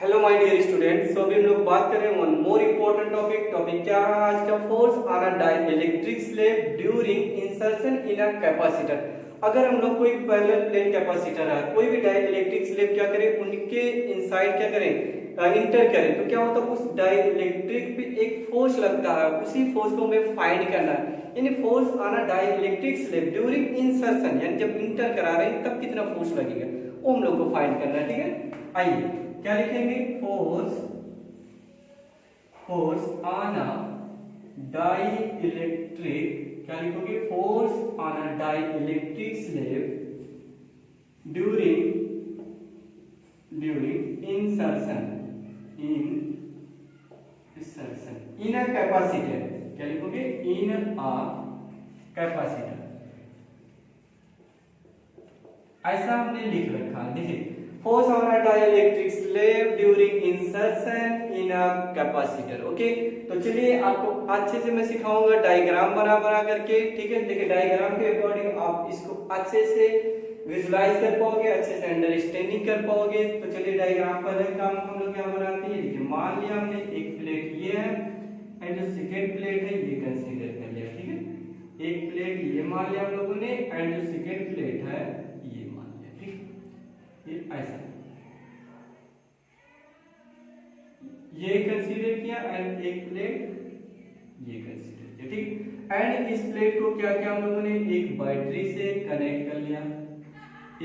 Hello my dear students. अभी हम लोग बात कर रहे हैं वन मोर इम्पोर्टेंट टॉपिक क्या है आज का? Force on a dielectric slab during insertion in a capacitor. अगर हम लोग कोई पैरेलल प्लेट कैपेसिटर है, कोई भी डाइइलेक्ट्रिक स्लैब क्या करें, उनके इनसाइड क्या करें, इंटर करें, तो क्या होता है उस डाइइलेक्ट्रिक पे एक फोर्स लगता है, उसी फोर्स को हमें फाइंड करना है। यानी force on a dielectric slab during insertion, यानी जब इंटर करा रहे हैं तब कितना फोर्स लगेगा वो हम लोग को फाइंड करना है। ठीक है, आइए क्या लिखेंगे? फोर्स ऑन अ डाइइलेक्ट्रिक, क्या लिखोगे? Force on a dielectric slab during insertion in a capacitor. क्या लिखोगे? इन अ कैपेसिटर। ऐसा हमने लिख रखा है, देखिए force on a dielectric slab during insertion in a capacitor. Okay, तो चलिए आपको अच्छे से मैं सिखाऊंगा डायग्राम बना करके। ठीक है, देखिए डायग्राम के अकॉर्डिंग आप इसको अच्छे से विजुलाइज कर पाओगे, अच्छे से अंडरस्टैंडिंग कर पाओगे। तो चलिए डायग्राम पर काम हम लोग क्या बनाते हैं। देखिए मान लिया हमने एक प्लेट ये है एंड जो सेकेंड प्लेट है ये कंसीडर कर लिया। ठीक है, एक प्लेट ये मान लिया हम लोगों ने एंड जो सेकेंड प्लेट है ये मान लिया। ठीक, ये ऐसा ये कंसीडर किया एंड एक प्लेट ये कंसीडर किया। ठीक, एंड इस प्लेट को क्या किया हम लोगों ने, एक बैटरी से कनेक्ट कर लिया,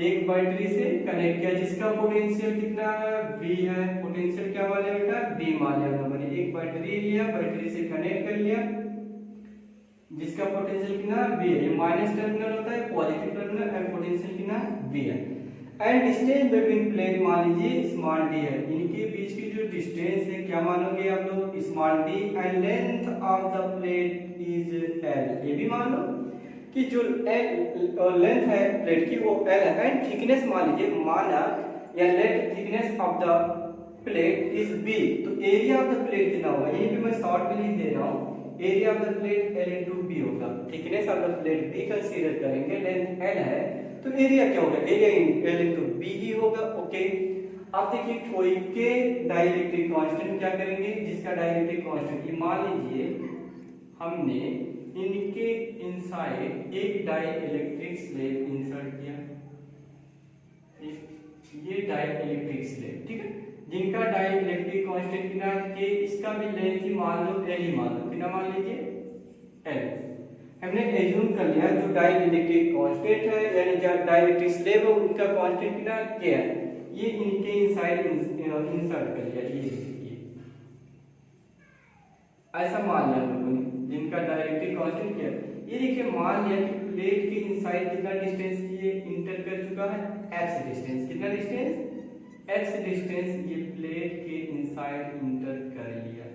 एक बैटरी से कनेक्ट किया जिसका पोटेंशियल कितना है, V है। पोटेंशियल क्या मान लिया बेटा? V मान लिया हम लोगों ने। एक बैटरी लिया, बैटरी से कनेक्ट कर लिया जिसका पोटेंशियल कितना V है। ये माइनस टर्मिनल होता है, पॉजिटिव टर्मिनल, एंड पोटेंशियल कितना V है। एंड डिस्टेंस बिटवीन प्लेट मान लीजिए स्मॉल d है, इनके बीच की जो डिस्टेंस है क्या मानोगे आप लोग? Small d। And length of the plate is L, ये भी मान लो कि जो लेंथ है प्लेट की वो L है। एंड थिकनेस मान लीजिए, माना या let thickness of the plate is B, तो एरिया ऑफ द प्लेट कितना होगा? यहीं पे मैं शॉर्ट में लिख दे रहा हूँ, area of the plate L into B होगा। Thickness of the plate B consider करेंगे, लेंथ L है, तो एरिया क्या होगा? एरिया L into B ही होगा। ओके, अब देखिए कोई के डाइइलेक्ट्रिक कांस्टेंट क्या करेंगे, जिसका डाइइलेक्ट्रिक कांस्टेंट मान लीजिए हमने इनके इनसाइड एक डाइइलेक्ट्रिक स्लैब इंसर्ट किया, ये डाइइलेक्ट्रिक स्लैब। ठीक है, जिनका डाइइलेक्ट्रिक कांस्टेंट कितना के, इसका भी लेंथ ही मान लो L ही मान लो, कितना मान लीजिए L। हमने एज्यूम कर लिया जो डाइइलेक्ट्रिक कांस्टेंट है यानी जो डाइइलेक्ट्रिक स्लैब है उनका कांस्टेंट कितना K है, ये इनके इनसाइड इंसर्ट कर लिया। ये ऐसा मान लिया हम लोगों ने, जिनका डाइइलेक्ट्रिक कांस्टेंट क्या है। ये देखिए मान लिया कि प्लेट के इनसाइड कितना डिस्टेंस ये इंटर कर चुका है, x डिस्टेंस। कितना डिस्टेंस? x डिस्टेंस ये प्लेट के इनसाइड इंटर कर लिया।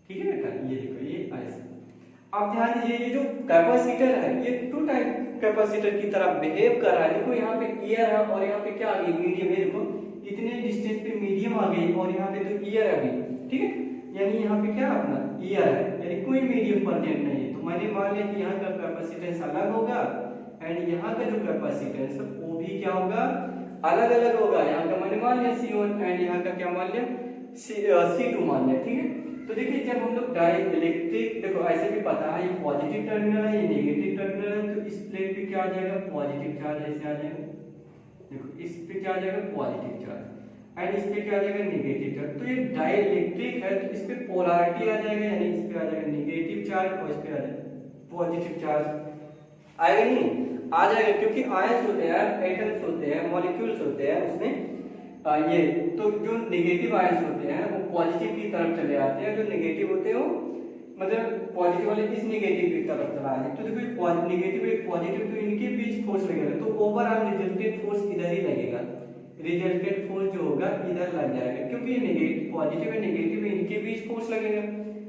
ठीक है बेटा, ये देखो ये ऐसा। अब ध्यान दीजिए ये जो कैपेसिटर है ये टू टाइप कैपेसिटर की तरह बिहेव कर रहा है। देखो यहाँ पे ईयर है और यहाँ पे क्या आ गई? मीडियम है। देखो इतने डिस्टेंस पे मीडियम आ गई और यहाँ पे तो ईयर है अभी। ठीक है, यानी यहाँ पे क्या अपना ईयर है, यानी कोई मीडियम प्रेजेंट नहीं है। तो मैंने मान लिया कि यहाँ का कैपेसिटेंस अलग होगा एंड यहाँ का जो कैपेसिटेंस है वो भी क्या होगा? अलग अलग होगा। यहाँ का मैंने मान लिया C1 एंड यहाँ का क्या मान लिया C2 मान लिया। ठीक है, तो देखिए जब हम लोग डाइइलेक्ट्रिक, देखो ऐसे भी पता है ये पॉजिटिव टर्मिनल है ये नेगेटिव टर्मिनल है, तो इस प्लेट पे क्या आ जाएगा? पॉजिटिव चार्ज ऐसे आ जाएगा। देखो इस पे क्या आ जाएगा? पॉजिटिव चार्ज, एंड इस पे क्या आ जाएगा? Negative charge. तो ये डाइइलेक्ट्रिक है तो इस पे पोलैरिटी आ जाएगा, यानी इस पे आ जाएगा नेगेटिव चार्ज और इस पे आ जाएगा पॉजिटिव चार्ज। आएगा नहीं? आ जाएगा, क्योंकि आयंस होते हैं, एटम्स होते हैं, मॉलिक्यूल्स होते हैं उसमें ये तो जो नेगेटिव आयंस होते हैं वो पॉजिटिव की तरफ चले आते हैं, जो नेगेटिव होते हैं वो मतलब पॉजिटिव वाले इस नेगेटिव की तरफ चला जाए। तो देखो नेगेटिव एक पॉजिटिव, तो इनके बीच फोर्स लगेगा, तो ओवरऑल रिजल्टेंट फोर्स इधर ही लगेगा। रिजल्टेंट फोर्स जो होगा इधर लग जाएगा, क्योंकि ये नेगेटिव पॉजिटिव है नेगेटिव है, इनके बीच फोर्स लगेगा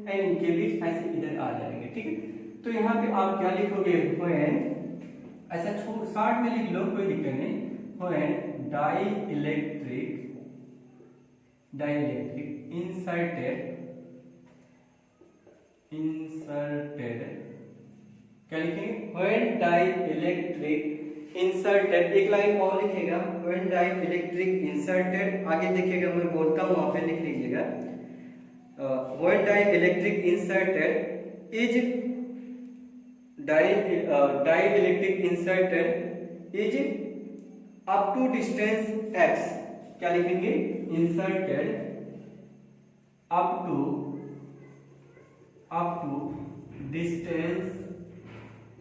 एंड इनके बीच ऐसे इधर आ जाएंगे। ठीक है, तो यहाँ पे आप क्या लिखोगे? व्हेन, ऐसा शॉर्ट में लिख लो कोई दिक्कत नहीं, व्हेन डाइइलेक्ट्रिक इंसर्टेड क्या लिखेंगे? व्हेन डाइइलेक्ट्रिक इंसर्टेड, एक लाइन और लिखेगा, व्हेन डाइइलेक्ट्रिक इंसर्टेड, आगे देखिएगा मैं बोलता हूँ वहां पे लिख लीजिएगा, when dielectric inserted is dielectric inserted is up to distance x, क्या लिखेंगे, inserted up to distance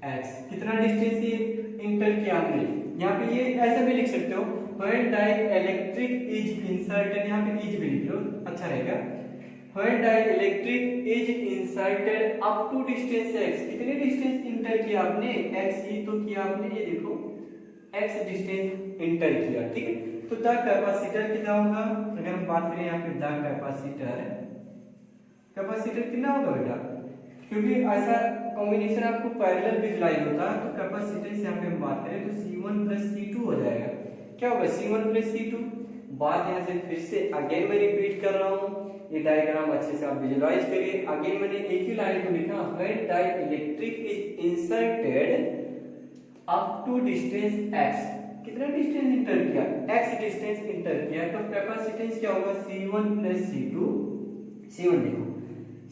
x, कितना डिस्टेंस ये इंटर किया हमने, यहाँ पे ये ऐसा भी लिख सकते हो, व्हेन डाइइलेक्ट्रिक इज इंसर्टेड, यहाँ पे इज भी लिख लो अच्छा रहेगा, when dielectric is inserted up to distance x, कितने डिस्टेंस इंटर किया आपने, x ही तो किया आपने, ये देखो x डिस्टेंस इंटर किया, ठीक है। तो द कैपेसिटर कितना होगा, अगर हम बात करें यहाँ पे द कैपेसिटर कितना होगा बेटा, क्योंकि ऐसा कॉम्बिनेशन आपको पैरेलल विजुलाइज होता है, तो कैपेसिटर से यहाँ पे हम बात करें तो C1 प्लस C2 हो जाएगा, क्या होगा C1 प्लस C2, बात यहाँ से फिर से अगेन मैं रिपीट कर रहा हूँ, ये डायग्राम अच्छे से आप विजुलाइज करिए, अगेन मैंने एक ही लाइन को लिखा, when dielectric is inserted up to distance x, कितना डिस्टेंस इंटर किया, x डिस्टेंस इंटर किया, तो कैपेसिटेंस क्या होगा C1 प्लस C2, C1 देखो,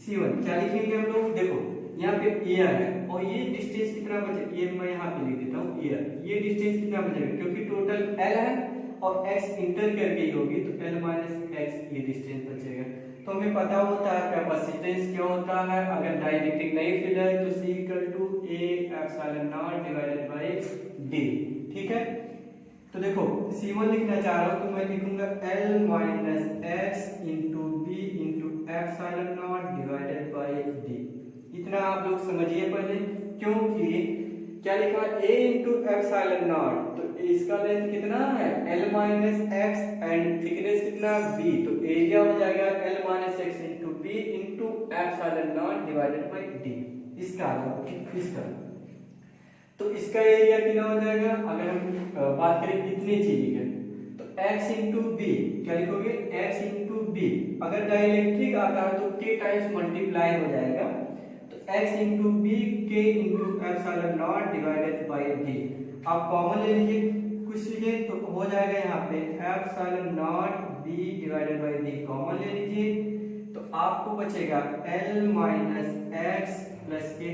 C1 क्या लिखेंगे हम लोग, देखो यहाँ पे एयर है और ये डिस्टेंस कितना बचे, ये मैं यहाँ पे लिख देता हूँ एयर, ये डिस्टेंस कितना बचेगा, क्योंकि टोटल L है और x इंटर करके ही होगी, तो L माइनस x ये डिस्टेंस बचेगा। तो हमें पता होता है कैपेसिटेंस क्या होता है, अगर डाइइलेक्ट्रिक नहीं फील्ड है तो C equal to A epsilon not divided by D, ठीक है। तो देखो C1 लिखना चाह रहा हूँ तो मैं लिखूंगा L minus x into B into epsilon not divided by D, इतना आप लोग समझिए पहले, क्योंकि क्या लिखा A इंटू एप्सिलॉन नॉट, तो इसका लेंथ कितना है L minus x and thickness कितना B, तो एरिया हो जाएगा L minus x into B into epsilon not divided by D, इसका इसका तो इसका एरिया कितना हो जाएगा, अगर हम बात करें इतनी चीज की तो x इंटू बी, क्या लिखोगे x इंटू बी, अगर डाइइलेक्ट्रिक आता है तो k टाइम्स मल्टीप्लाई हो जाएगा, तो x into B k into epsilon not divided by d, आप कॉमन ले लीजिए कुछ लीजिए तो हो जाएगा यहाँ पे epsilon not b divided by d, कॉमन ले लीजिए तो आपको बचेगा L minus x plus K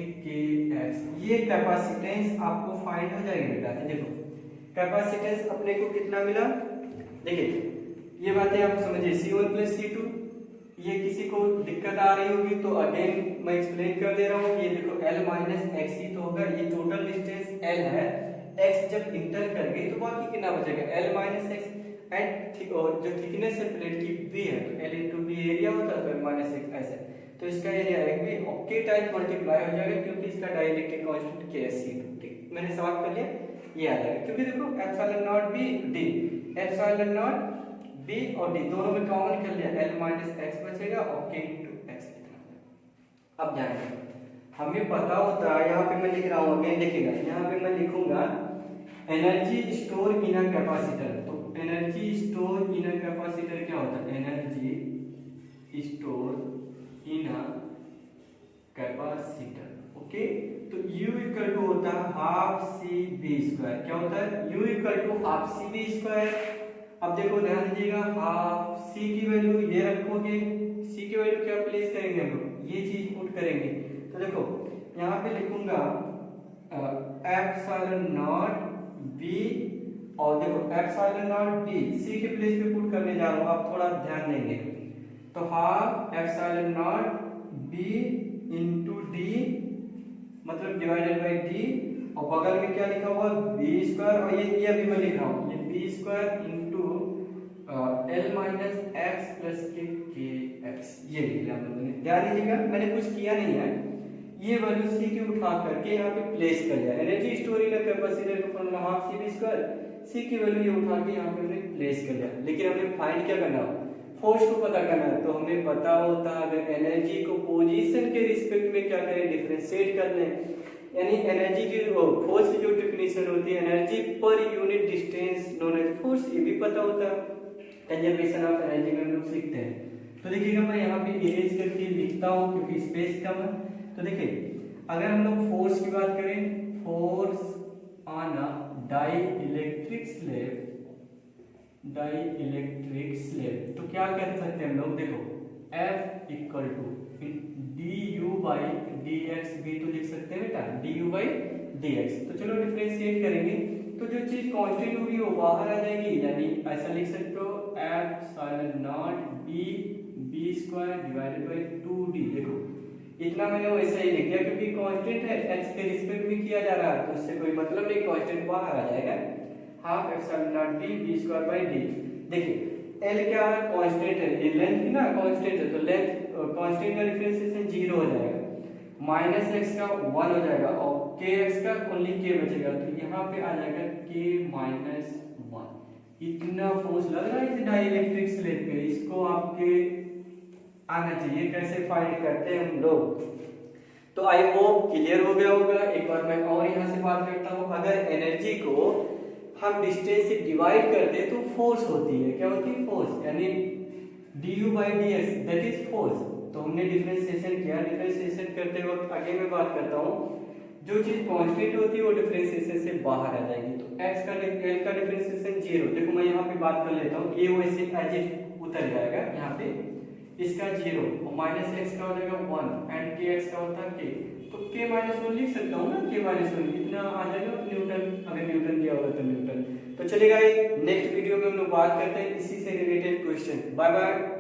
x, ये कैपेसिटेंस आपको फाइंड हो जाएगी बेटा। देखो कैपेसिटेंस अपने को कितना मिला, देखिए ये बातें आप समझिए, C1 प्लस C2, ये किसी को दिक्कत आ रही होगी तो अगेन मैं एक्सप्लेन कर दे रहा हूँ, ये देखो L माइनस x ही तो होगा, ये टोटल डिस्टेंस L है, x जब इंटर कर गई तो बाकी कितना बचेगा L माइनस x एंड जो थिकनेस है प्लेट की B है तो L इंटू B एरिया होता है, तो L माइनस x ऐसे, तो इसका एरिया एक भी k टाइम मल्टीप्लाई हो जाएगा, क्योंकि इसका डाइइलेक्ट्रिक कांस्टेंट k है C2, ठीक मैंने सवाल कर लिया, ये आ जाएगा, क्योंकि देखो epsilon not b d, epsilon not b और d दोनों में कॉमन कर लिया, L माइनस x बचेगा और k इंटू x कितना। अब ध्यान रखिए हमें पता होता है, यहाँ पे मैं लिख रहा हूँ अगेन देखिएगा, यहाँ पे मैं लिखूंगा energy store in a capacitor, तो energy store in a capacitor क्या होता है, energy store in a capacitor, okay. तो U इक्वल टू होता है हाफ सी बी स्क्वायर, क्या होता है U equal to half C B square. अब देखो ध्यान दीजिएगा, हाफ सी की वैल्यू ये रखोगे, सी की वैल्यू क्या प्लेस करेंगे हम लोग, ये चीज पुट करेंगे, तो देखो यहाँ पे लिखूंगा एप्सिलॉन नॉट बी और देखो एप्सिलॉन नॉट डी, सी के प्लेस पे पुट करने जा रहा हूँ, आप थोड़ा ध्यान देंगे, तो half epsilon not be into D मतलब डिवाइडेड बाय डी, और बगल में क्या लिखा हुआ बी स्क्वायर, और ये अभी मैं लिख रहा हूँ ये B square into L minus X plus K X, ये लिख लिया हम लोगों ने। ध्यान दीजिएगा मैंने कुछ किया नहीं है, ये वैल्यू सी की उठा करके यहाँ पे प्लेस कर दिया, एनर्जी स्टोर इन कैपेसिटर का formula half C B square, c की वैल्यू ये उठा के यहाँ पे हमने प्लेस कर दिया। लेकिन हमें फाइंड क्या करना है, फोर्स को पता करना है, तो हमें पता होता है अगर एनर्जी को पोजीशन के रिस्पेक्ट में क्या करें डिफरेंशिएट कर लें, यानी एनर्जी की फोर्स की जो डेफिनेशन होती है energy per unit distance known as force, ये भी पता होता है, कंजर्वेशन ऑफ एनर्जी में हम लोग सीखते हैं। तो देखिएगा मैं यहाँ पे इरेज करके लिखता हूँ क्योंकि स्पेस कम है। तो देखिए अगर हम लोग फोर्स की बात करें, force on a dielectric slab तो क्या कर सकते हैं हम लोग, देखो F equal to du by D X भी तो लिख सकते हैं बेटा, du बाई डी एक्स। तो चलो डिफरेंशिएट करेंगे तो जो चीज कांस्टेंट होगी वो बाहर आ जाएगी, यानी ऐसा लिख सकते हो epsilon not be square divided by 2d। देखो इतना मैंने वैसे ही लिख दिया क्योंकि कांस्टेंट है, x के रिस्पेक्ट में किया जा रहा है तो उससे कोई मतलब नहीं, कांस्टेंट बाहर आ जाएगा, half epsilon not be square by D. देखिए l क्या है, कांस्टेंट है, ये लेंथ की ना कांस्टेंट है तो लेंथ कांस्टेंट का डिफरेंशिएशन 0 हो जाएगा, माइनस एक्स का 1 हो जाएगा और के एक्स का ओनली के बचेगा, तो यहाँ पे आ जाएगा के माइनस 1। इतना फोर्स लग रहा है इस डाइलेक्ट्रिक स्लैब पे, इसको आपके आना चाहिए कैसे फाइंड करते हैं हम लोग। तो आई होप क्लियर हो गया होगा। एक बार मैं और यहाँ से बात करता हूँ, अगर एनर्जी को हम डिस्टेंस से डिवाइड करते हैं तो फोर्स होती है, क्या होती है, फोर्स, यानी du by D x that is force. तो हमने डिफरेंशिएशन किया, डिफरेंशिएशन करते वक्त आगे मैं बात करता हूँ, जो चीज कांस्टेंट होती है वो डिफरेंशिएशन से बाहर आ जाएगी, तो x का l का डिफरेंशिएशन 0। देखो मैं यहाँ पे बात कर लेता हूँ, ये वैसे एज इट उतर जाएगा यहाँ पे, इसका 0 और माइनस एक्स का हो जाएगा 1 एंड के एक्स का होता है k, तो k माइनस 1 लिख सकता हूँ ना, k माइनस 1 इतना आ जाएगा न्यूटन, अगर न्यूटन दिया होगा तो न्यूटन। तो चलेगा, नेक्स्ट वीडियो में हम लोग बात करते हैं इसी से रिलेटेड क्वेश्चन। Bye bye.